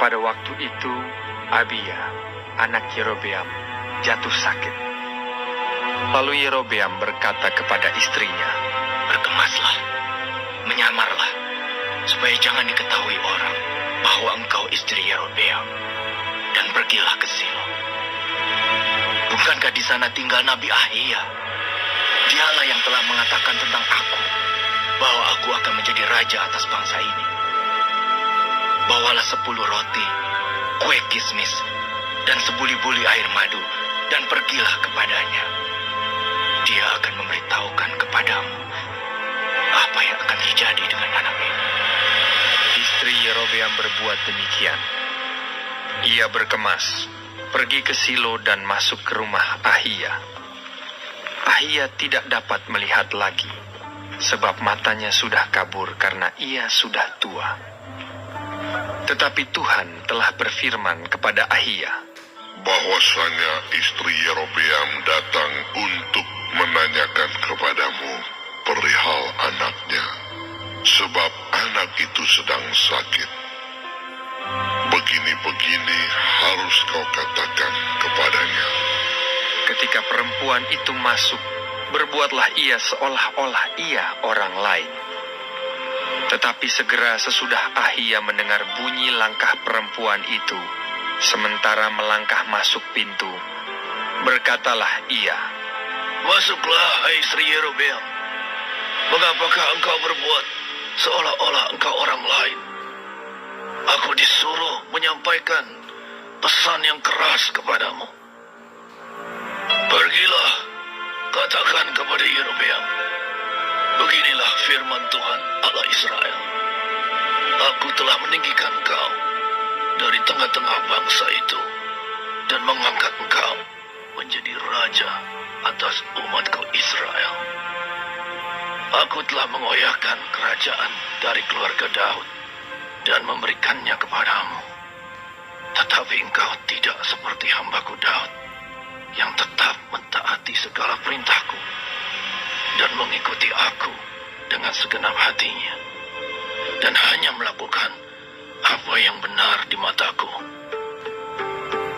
Pada waktu itu, Abia, anak Yerobeam, jatuh sakit. Lalu Yerobeam berkata kepada istrinya, "Berkemaslah, menyamarlah, supaya jangan diketahui orang bahwa engkau istri Yerobeam, dan pergilah ke Silo. Bukankah di sana tinggal Nabi Ahia? Dialah yang telah mengatakan tentang aku, bahwa aku akan menjadi raja atas bangsa ini. Bawalah 10 roti, kue kismis, dan sebuli-buli air madu, dan pergilah kepadanya. Dia akan memberitahukan kepadamu apa yang akan terjadi dengan anak ini." Istri Yerobeam berbuat demikian. Ia berkemas, pergi ke Silo dan masuk ke rumah Ahia. Ahia tidak dapat melihat lagi, sebab matanya sudah kabur karena ia sudah tua. Tetapi Tuhan telah berfirman kepada Ahia, bahwasanya istri Yerobeam datang untuk menanyakan kepadamu perihal anaknya, sebab anak itu sedang sakit. Begini-begini harus kau katakan kepadanya. ketika perempuan itu masuk, berbuatlah ia seolah-olah ia orang lain. Tetapi segera sesudah Ahia mendengar bunyi langkah perempuan itu, sementara melangkah masuk pintu, berkatalah ia, "Masuklah, hai istri Yerobeam. Mengapakah engkau berbuat seolah-olah engkau orang lain? Aku disuruh menyampaikan pesan yang keras kepadamu. Pergilah, katakan kepada Yerobeam, beginilah firman Tuhan Allah Israel. Aku telah meninggikan engkau dari tengah-tengah bangsa itu dan mengangkat engkau menjadi raja atas umatku Israel. Aku telah mengoyakkan kerajaan dari keluarga Daud dan memberikannya kepadamu. Tetapi engkau tidak seperti hambaku Daud, yang tetap mentaati segala perintahku dan mengikuti aku dengan segenap hatinya, dan hanya melakukan apa yang benar di mataku.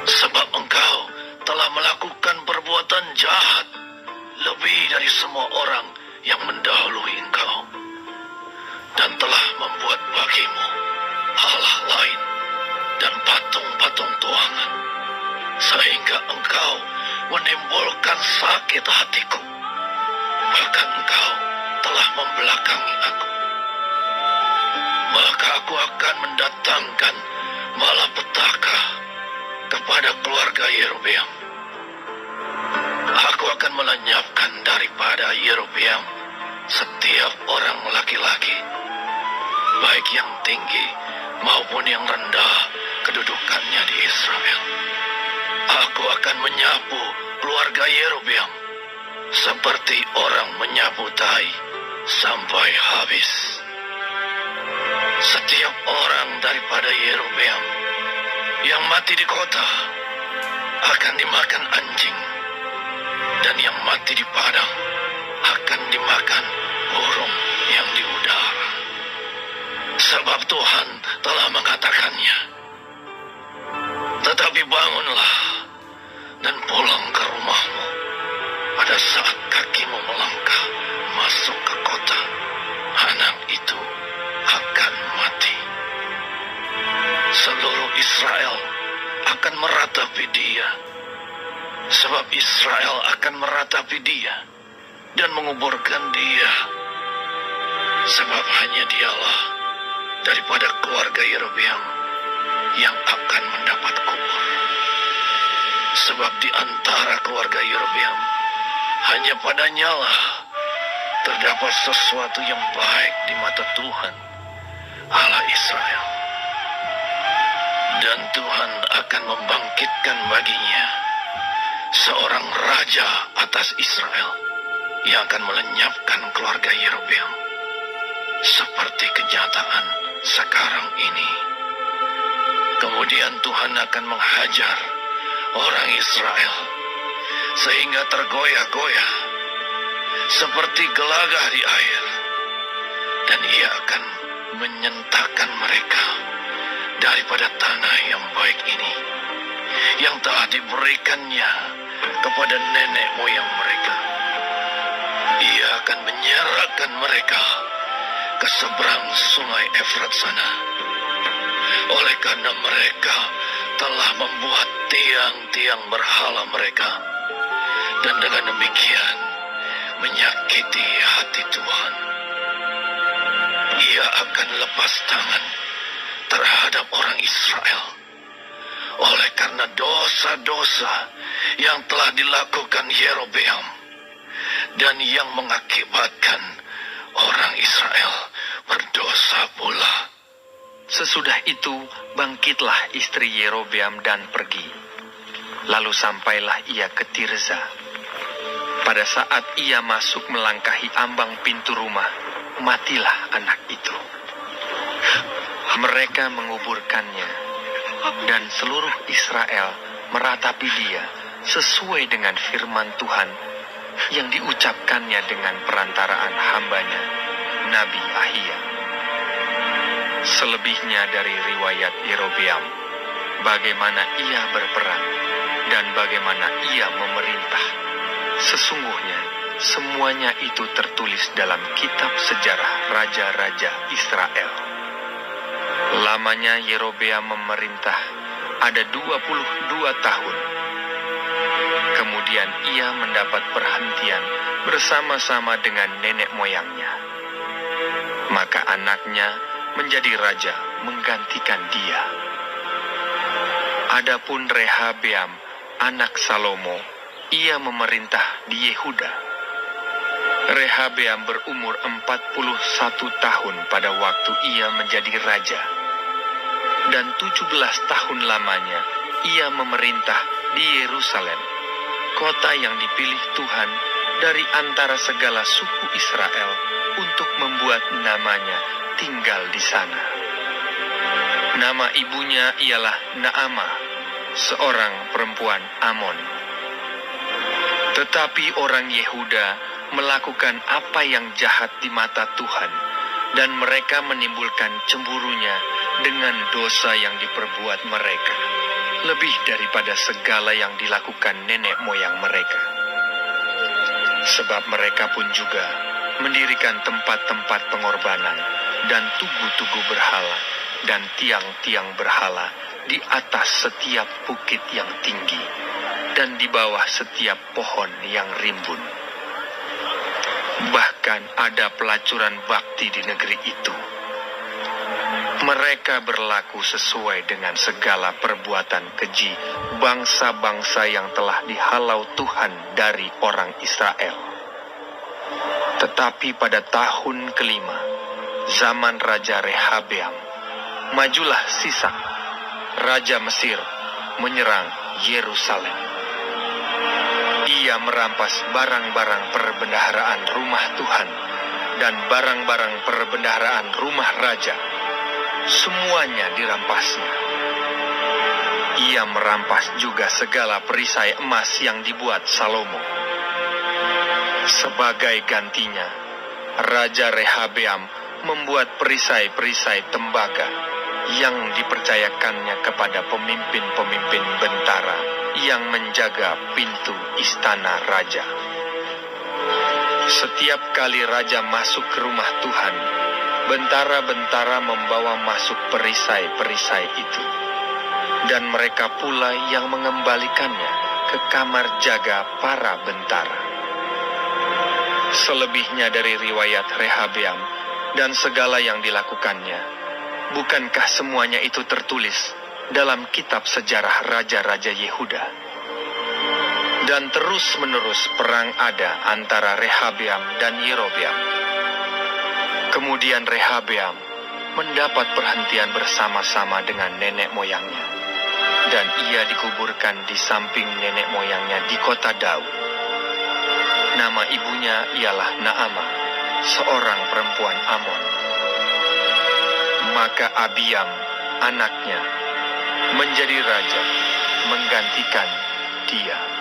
Sebab engkau telah melakukan perbuatan jahat lebih dari semua orang yang mendahului engkau, dan telah membuat bagimu Allah lain dan patung-patung tuangan, sehingga engkau menimbulkan sakit hatiku. Bahkan engkau telah membelakangi aku. Maka aku akan mendatangkan malapetaka kepada keluarga Yerobeam. Aku akan melenyapkan daripada Yerobeam setiap orang laki-laki, baik yang tinggi maupun yang rendah kedudukannya di Israel. Aku akan menyapu keluarga Yerobeam seperti orang menyapu tai sampai habis. Setiap orang daripada Yerobeam yang mati di kota akan dimakan anjing, dan yang mati di padang akan dimakan burung yang di udara. Sebab Tuhan telah mengatakannya. Tetapi bangunlah dan pulang ke rumahmu pada saat kakimu melangkah masuk ke kota. Anak itu akan mati. Seluruh Israel akan meratapi dia, sebab Israel akan meratapi dia dan menguburkan dia, sebab hanya dialah daripada keluarga Yerobeam yang akan mendapat kubur. Sebab di antara keluarga Yerobeam hanya padanyalah terdapat sesuatu yang baik di mata Tuhan Allah Israel, dan Tuhan akan membangkitkan baginya seorang raja atas Israel yang akan melenyapkan keluarga Yerobeam seperti kenyataan sekarang ini. Kemudian Tuhan akan menghajar orang Israel sehingga tergoyah-goyah seperti gelagah di air, dan ia akan menyentakkan mereka daripada tanah yang baik ini, yang telah diberikannya kepada nenek moyang mereka. Ia akan menyerahkan mereka ke seberang sungai Efrat sana. Oleh karena mereka telah membuat tiang-tiang berhala mereka, dan dengan demikian menyakiti hati Tuhan. Ia akan lepas tangan terhadap orang Israel oleh karena dosa-dosa yang telah dilakukan Yerobeam dan yang mengakibatkan orang Israel berdosa pula. Sesudah itu bangkitlah istri Yerobeam dan pergi. Lalu sampailah ia ke Tirza. Pada saat ia masuk melangkahi ambang pintu rumah, matilah anak itu. Mereka menguburkannya, dan seluruh Israel meratapi dia sesuai dengan firman Tuhan yang diucapkannya dengan perantaraan hambanya, Nabi Ahia. Selebihnya dari riwayat Yerobeam, bagaimana ia berperang dan bagaimana ia memerintah, sesungguhnya semuanya itu tertulis dalam kitab sejarah raja-raja Israel. Lamanya Yerobeam memerintah ada 22 tahun. Kemudian ia mendapat perhentian bersama-sama dengan nenek moyangnya. Maka anaknya menjadi raja menggantikan dia. Adapun Rehabeam, anak Salomo, ia memerintah di Yehuda. Rehabeam berumur 41 tahun pada waktu ia menjadi raja. Dan 17 tahun lamanya ia memerintah di Yerusalem, kota yang dipilih Tuhan dari antara segala suku Israel untuk membuat namanya tinggal di sana. Nama ibunya ialah Naamah, seorang perempuan Amon. Tetapi orang Yehuda melakukan apa yang jahat di mata Tuhan, dan mereka menimbulkan cemburunya dengan dosa yang diperbuat mereka, lebih daripada segala yang dilakukan nenek moyang mereka. Sebab mereka pun juga mendirikan tempat-tempat pengorbanan dan tugu-tugu berhala dan tiang-tiang berhala di atas setiap bukit yang tinggi dan di bawah setiap pohon yang rimbun. Bahkan ada pelacuran bakti di negeri itu. Mereka berlaku sesuai dengan segala perbuatan keji bangsa-bangsa yang telah dihalau Tuhan dari orang Israel. Tetapi pada tahun kelima, zaman Raja Rehabeam, majulah Sisak, Raja Mesir, menyerang Yerusalem. Ia merampas barang-barang perbendaharaan rumah Tuhan dan barang-barang perbendaharaan rumah raja. Semuanya dirampasnya. Ia merampas juga segala perisai emas yang dibuat Salomo. Sebagai gantinya, Raja Rehabeam membuat perisai-perisai tembaga yang dipercayakannya kepada pemimpin-pemimpin bentara yang menjaga pintu istana raja. Setiap kali raja masuk ke rumah Tuhan, bentara-bentara membawa masuk perisai-perisai itu, dan mereka pula yang mengembalikannya ke kamar jaga para bentara. Selebihnya dari riwayat Rehabeam dan segala yang dilakukannya, bukankah semuanya itu tertulis dalam kitab sejarah raja-raja Yehuda? Dan terus-menerus perang ada antara Rehabeam dan Yerobeam. Kemudian Rehabeam mendapat perhentian bersama-sama dengan nenek moyangnya, dan ia dikuburkan di samping nenek moyangnya di kota Daud. Nama ibunya ialah Naamah, seorang perempuan Amon. Maka Abiam, anaknya, menjadi raja, menggantikan dia.